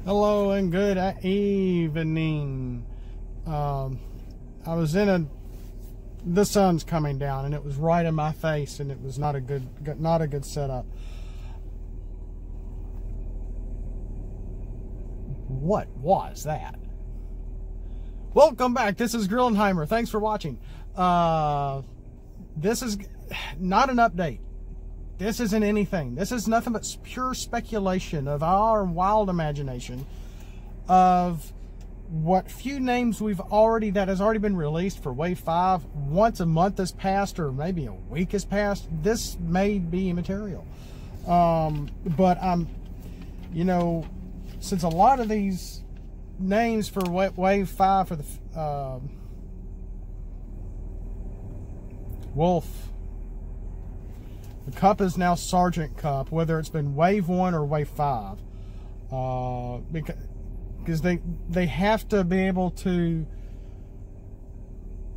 Hello and good evening. I was the sun's coming down and it was right in my face, and it was not a good setup. What was that? Welcome back. This is Grillenheimer. Thanks for watching. This is not an update. This isn't anything. This is nothing but pure speculation of our wild imagination of what few names that has already been released for Wave 5. Once a month has passed, or maybe a week has passed. This may be immaterial. But since a lot of these names for Wave 5 for the Wolf, the cup is now Sergeant Cup, whether it's been Wave 1 or Wave 5. Because they have to be able to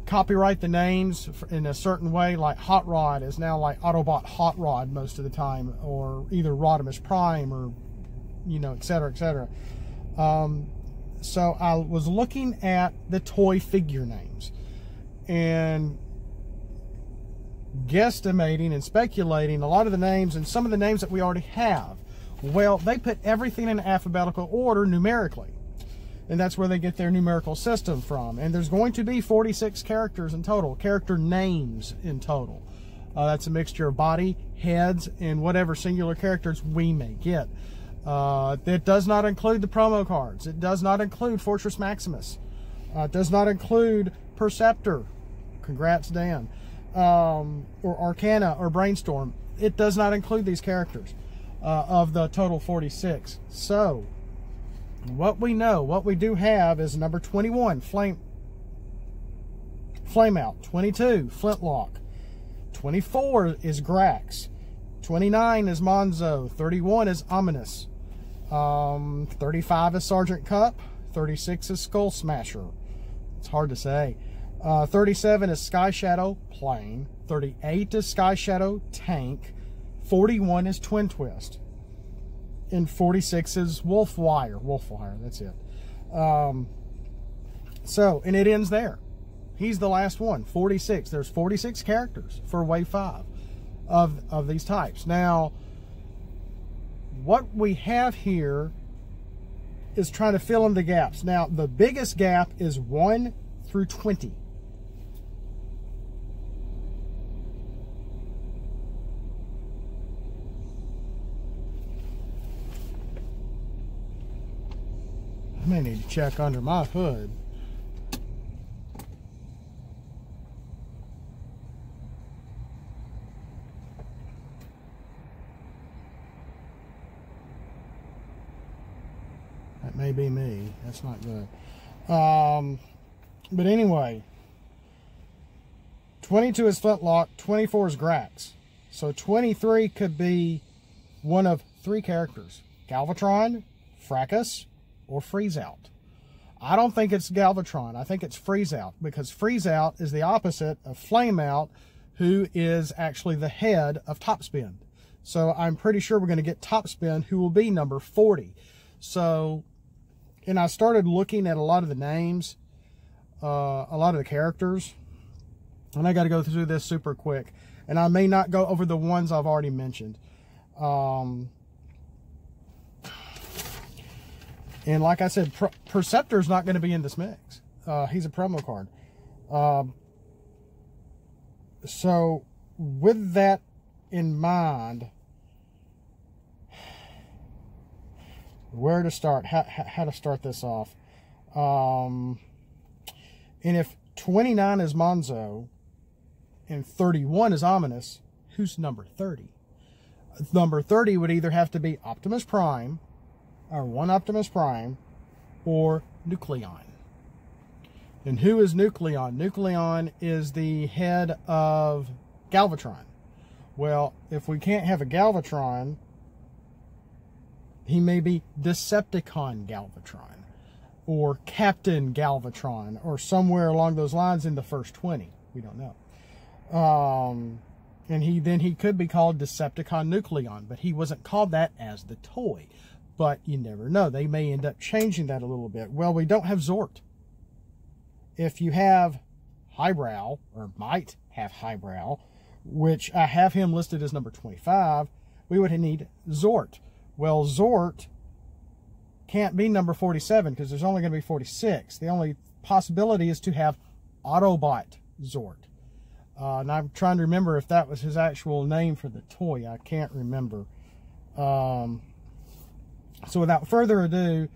copyright the names in a certain way. Like Hot Rod is now like Autobot Hot Rod most of the time, or either Rodimus Prime, or etc., etc. So I was looking at the toy figure names and guesstimating and speculating a lot of the names, and some of the names that we already have. Well, they put everything in alphabetical order numerically, and that's where they get their numerical system from. And there's going to be 46 characters in total, character names in total. That's a mixture of body, heads, and whatever singular characters we may get. It does not include the promo cards. It does not include Fortress Maximus. It does not include Perceptor. Congrats, Dan. Or Arcana or Brainstorm. It does not include these characters of the total 46. So, what we do have is number 21, Flameout. 22, Flintlock. 24 is Grax. 29 is Monzo. 31 is Ominous. 35 is Sergeant Cup. 36 is Skull Smasher. It's hard to say. 37 is Sky Shadow Plane. 38 is Sky Shadow Tank. 41 is Twin Twist. And 46 is Wolfwire. Wolfwire, that's it. And it ends there. He's the last one. 46. There's 46 characters for Wave 5 of these types. Now, what we have here is trying to fill in the gaps. Now, the biggest gap is 1 through 20. I may need to check under my hood. That may be me. That's not good. But anyway, 22 is Flintlock, 24 is Grax. So 23 could be one of 3 characters: Galvatron, Fracas, or Freeze Out. I don't think it's Galvatron. I think it's Freeze Out, because Freeze Out is the opposite of Flame Out, who is actually the head of Topspin. So I'm pretty sure we're going to get Topspin, who will be number 40. So, and I started looking at a lot of the names, a lot of the characters, and I got to go through this super quick. And I may not go over the ones I've already mentioned. And like I said, Perceptor's not going to be in this mix. He's a promo card. So, with that in mind, where to start? How to start this off? And if 29 is Monzo and 31 is Ominous, who's number 30? Number 30 would either have to be Optimus Prime, or one Optimus Prime, or Nucleon. And who is Nucleon? Nucleon is the head of Galvatron. Well, if we can't have a Galvatron, he may be Decepticon Galvatron, or Captain Galvatron, or somewhere along those lines in the first 20. We don't know. And he could be called Decepticon Nucleon, but he wasn't called that as the toy. but you never know. They may end up changing that a little bit. Well, we don't have Zort. If you have Highbrow, or might have Highbrow, which I have him listed as number 25, we would need Zort. Well, Zort can't be number 47 because there's only going to be 46. The only possibility is to have Autobot Zort. And I'm trying to remember if that was his actual name for the toy. I can't remember. So without further ado,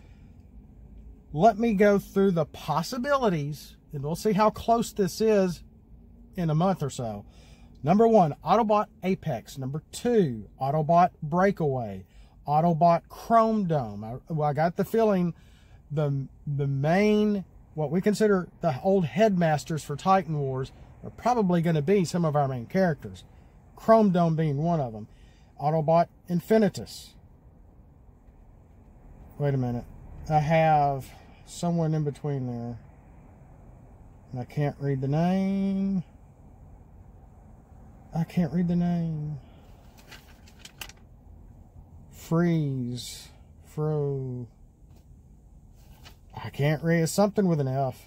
let me go through the possibilities, and we'll see how close this is in a month or so. Number 1, Autobot Apex. Number 2, Autobot Breakaway. Autobot Chrome Dome. I got the feeling the main, what we consider the old headmasters for Titan Wars, are probably going to be some of our main characters. Chrome Dome being one of them. Autobot Infinitus. Wait a minute. I have someone in between there. And I can't read the name. I can't read the name. Freeze. Fro. I can't read. It's something with an F.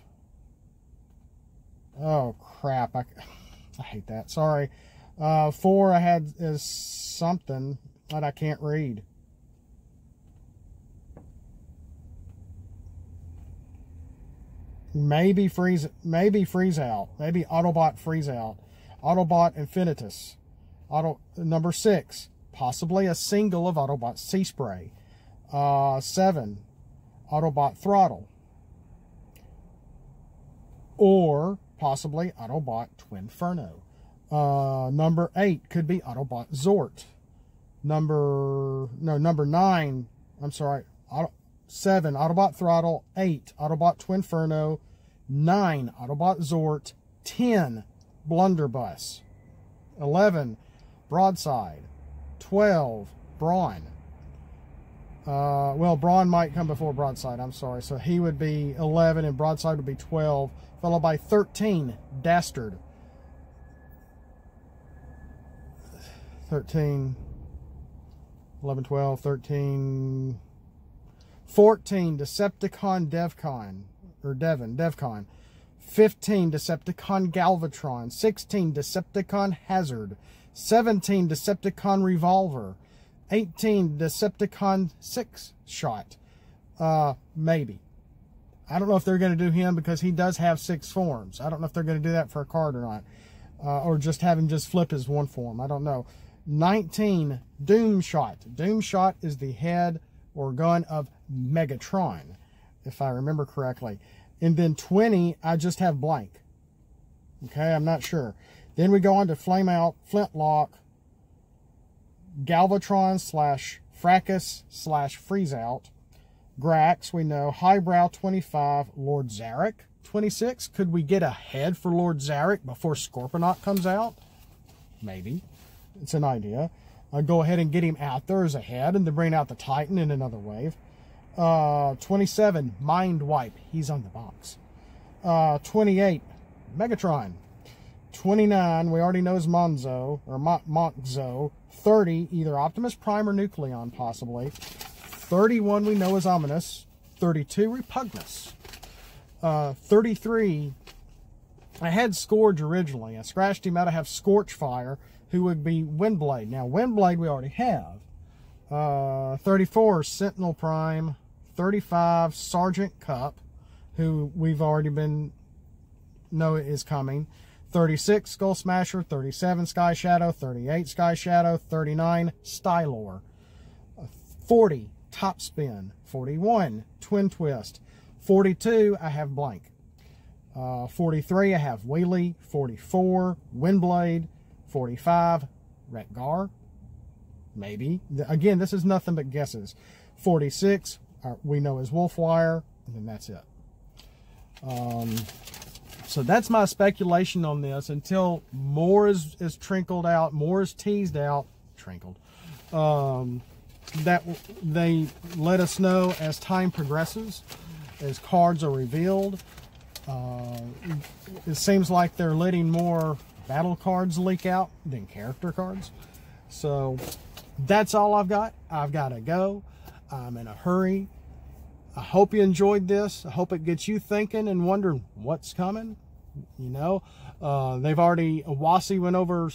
Oh, crap. I hate that. Sorry. 4 I had is something that I can't read. Maybe freeze out. Maybe Autobot Freeze Out. Autobot Infinitus. Number 6. Possibly a single of Autobot Sea Spray. 7. Autobot Throttle. Or possibly Autobot Twinferno. Number 8 could be Autobot Zort. Number 9. I'm sorry. 7 Autobot Throttle. 8 Autobot Twinferno. 9 Autobot Zort. 10 Blunderbuss. 11 Broadside. 12 Brawn. Well, Brawn might come before Broadside. I'm sorry. So he would be 11 and Broadside would be 12. Followed by 13 Dastard. 13, 11, 12, 13, 14 Decepticon Devcon. 15 Decepticon Galvatron. 16 Decepticon Hazard. 17 Decepticon Revolver. 18 Decepticon 6-Shot. Maybe. I don't know if they're going to do him because he does have 6 forms. I don't know if they're going to do that for a card or not. Or just have him just flip his one form. I don't know. 19 Doomshot. Doomshot is the head or gun of Megatron, if I remember correctly. And then 20, I just have blank. Okay, I'm not sure. Then we go on to Flame Out, Flintlock, Galvatron / Fracas / Freeze Out, Grax, we know, Highbrow 25, Lord Zarek 26. Could we get a head for Lord Zarek before Scorponok comes out? Maybe. It's an idea. I'll go ahead and get him out there as a head and then bring out the Titan in another wave. 27, Mind Wipe. He's on the box. 28, Megatron. 29, we already know is Monzo, or Monkzo. 30, either Optimus Prime or Nucleon, possibly. 31, we know is Ominous. 32, Repugnus. 33, I had Scourge originally. I scratched him out. I have Scorchfire, who would be Windblade. Now, Windblade we already have. 34, Sentinel Prime. 35, Sergeant Cup, who we've already know is coming. 36, Skull Smasher. 37, Sky Shadow. 38, Sky Shadow. 39, Stylor. 40, Top Spin. 41, Twin Twist. 42, I have blank. 43, I have Wheelie. 44, Windblade. 45, Retgar. Maybe. Again, this is nothing but guesses. 46, we know is Wolfwire, and then that's it. So that's my speculation on this until more is trickled out, more is teased out, that they let us know as time progresses, as cards are revealed. It seems like they're letting more battle cards leak out than character cards. So that's all I've got. I've got to go. I'm in a hurry. I hope you enjoyed this. I hope it gets you thinking and wondering what's coming. You know, they've already, Wasi went over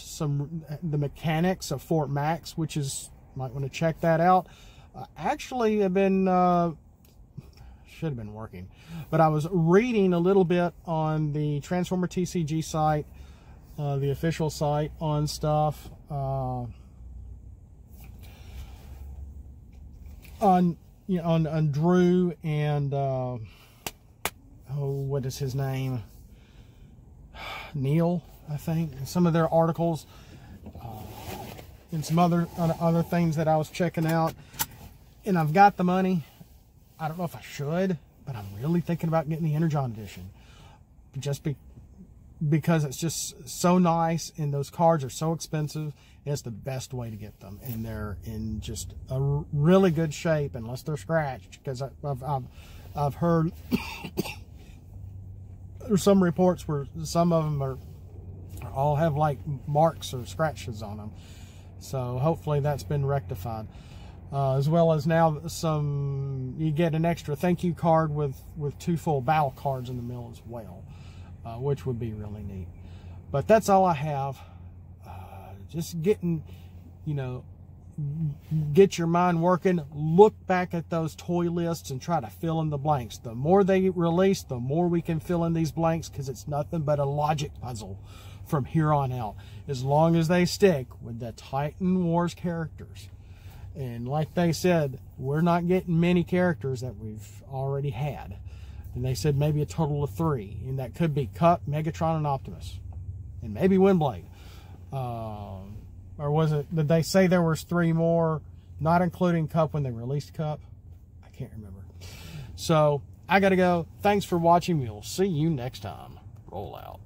the mechanics of Fort Max, which is, might want to check that out. Actually, I've been, should have been working, but I was reading a little bit on the Transformer TCG site, the official site, on stuff, on Drew and, oh, what is his name? Neil, I think. Some of their articles, and some other things that I was checking out. And I've got the money. I don't know if I should, but I'm really thinking about getting the Energon edition. Just because it's just so nice, and those cards are so expensive. It's the best way to get them, and they're in just a really good shape, unless they're scratched. Because I've heard there's some reports where some of them are all have like marks or scratches on them. So hopefully that's been rectified. As well as now you get an extra thank you card with 2 full battle cards in the middle as well, which would be really neat. But that's all I have. Just getting, get your mind working. Look back at those toy lists and try to fill in the blanks. The more they release, the more we can fill in these blanks, because it's nothing but a logic puzzle from here on out, as long as they stick with the Titan Wars characters. And like they said, we're not getting many characters that we've already had. And they said maybe a total of 3. And that could be Cup, Megatron, and Optimus. And maybe Windblade. Or was it, did they say there was 3 more, not including Cup when they released Cup? I can't remember. So, I gotta go. Thanks for watching. We'll see you next time. Roll out.